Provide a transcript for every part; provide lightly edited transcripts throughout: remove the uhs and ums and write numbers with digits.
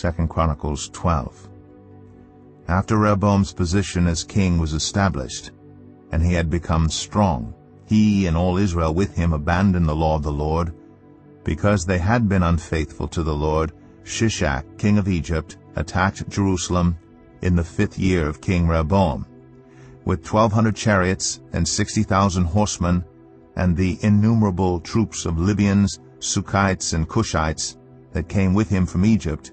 2 Chronicles 12. After Rehoboam's position as king was established, and he had become strong, he and all Israel with him abandoned the law of the Lord. Because they had been unfaithful to the Lord, Shishak, king of Egypt, attacked Jerusalem in the 5th year of King Rehoboam, with 1,200 chariots and 60,000 horsemen, and the innumerable troops of Libyans, Sukkites, and Cushites that came with him from Egypt.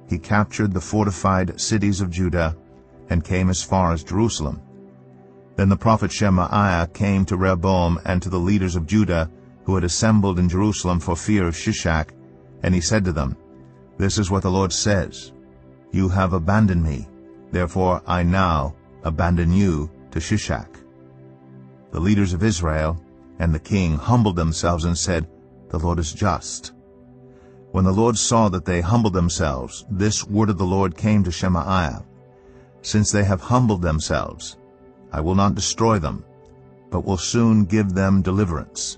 He captured the fortified cities of Judah and came as far as Jerusalem. Then the prophet Shemaiah came to Rehoboam and to the leaders of Judah who had assembled in Jerusalem for fear of Shishak, and he said to them, "This is what the Lord says, You have abandoned me, therefore I now abandon you to Shishak." The leaders of Israel and the king humbled themselves and said, "The Lord is just." When the Lord saw that they humbled themselves, this word of the Lord came to Shemaiah, "Since they have humbled themselves, I will not destroy them, but will soon give them deliverance.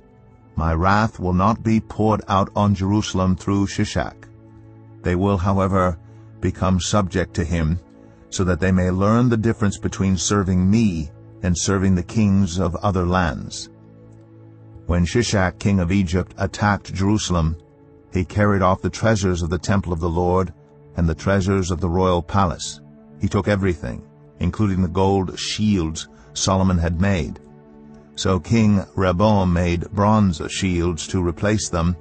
My wrath will not be poured out on Jerusalem through Shishak. They will, however, become subject to him, so that they may learn the difference between serving me and serving the kings of other lands." When Shishak, king of Egypt, attacked Jerusalem, he carried off the treasures of the temple of the Lord and the treasures of the royal palace. He took everything, including the gold shields Solomon had made. So King Rehoboam made bronze shields to replace them,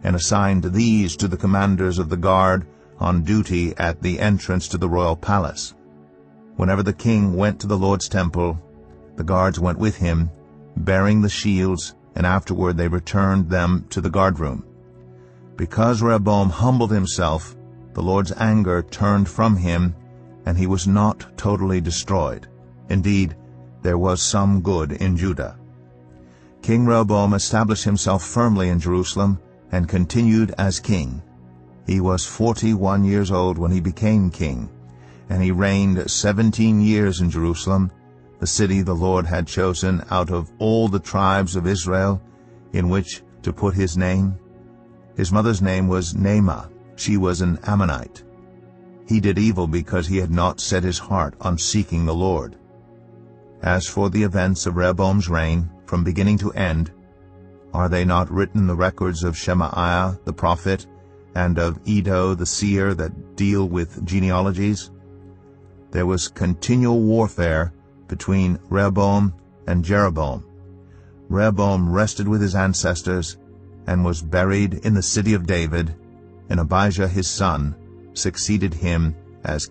and assigned these to the commanders of the guard on duty at the entrance to the royal palace. Whenever the king went to the Lord's temple, the guards went with him, bearing the shields, and afterward they returned them to the guardroom. Because Rehoboam humbled himself, the Lord's anger turned from him, and he was not totally destroyed. Indeed, there was some good in Judah. King Rehoboam established himself firmly in Jerusalem and continued as king. He was 41 years old when he became king, and he reigned 17 years in Jerusalem, the city the Lord had chosen out of all the tribes of Israel in which to put his name. His mother's name was Naamah. She was an Ammonite. He did evil because he had not set his heart on seeking the Lord. As for the events of Rehoboam's reign, from beginning to end, are they not written in the records of Shemaiah the prophet and of Iddo the seer that deal with genealogies? There was continual warfare between Rehoboam and Jeroboam. Rehoboam rested with his ancestors and was buried in the city of David, and Abijah his son succeeded him as